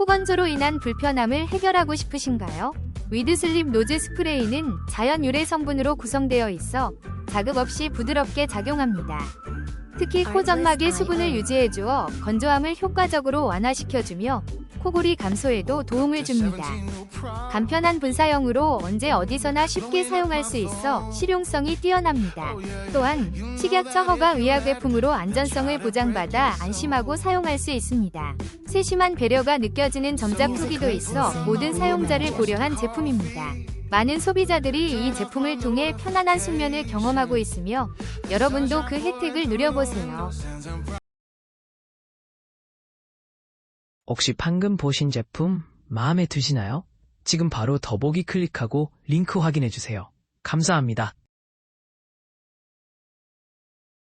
코건조로 인한 불편함을 해결하고 싶으신가요? 위드슬립 노즈 스프레이는 자연 유래 성분으로 구성되어 있어 자극 없이 부드럽게 작용합니다. 특히 코 점막의 수분을 유지해주어 건조함을 효과적으로 완화시켜주며 코골이 감소에도 도움을 줍니다. 간편한 분사형으로 언제 어디서나 쉽게 사용할 수 있어 실용성이 뛰어납니다. 또한 식약처 허가 의약외품으로 안전성을 보장받아 안심하고 사용할 수 있습니다. 세심한 배려가 느껴지는 점작 후기도 있어 모든 사용자를 고려한 제품입니다. 많은 소비자들이 이 제품을 통해 편안한 숙면을 경험하고 있으며 여러분도 그 혜택을 누려보세요. 혹시 방금 보신 제품 마음에 드시나요? 지금 바로 더보기 클릭하고 링크 확인해주세요. 감사합니다.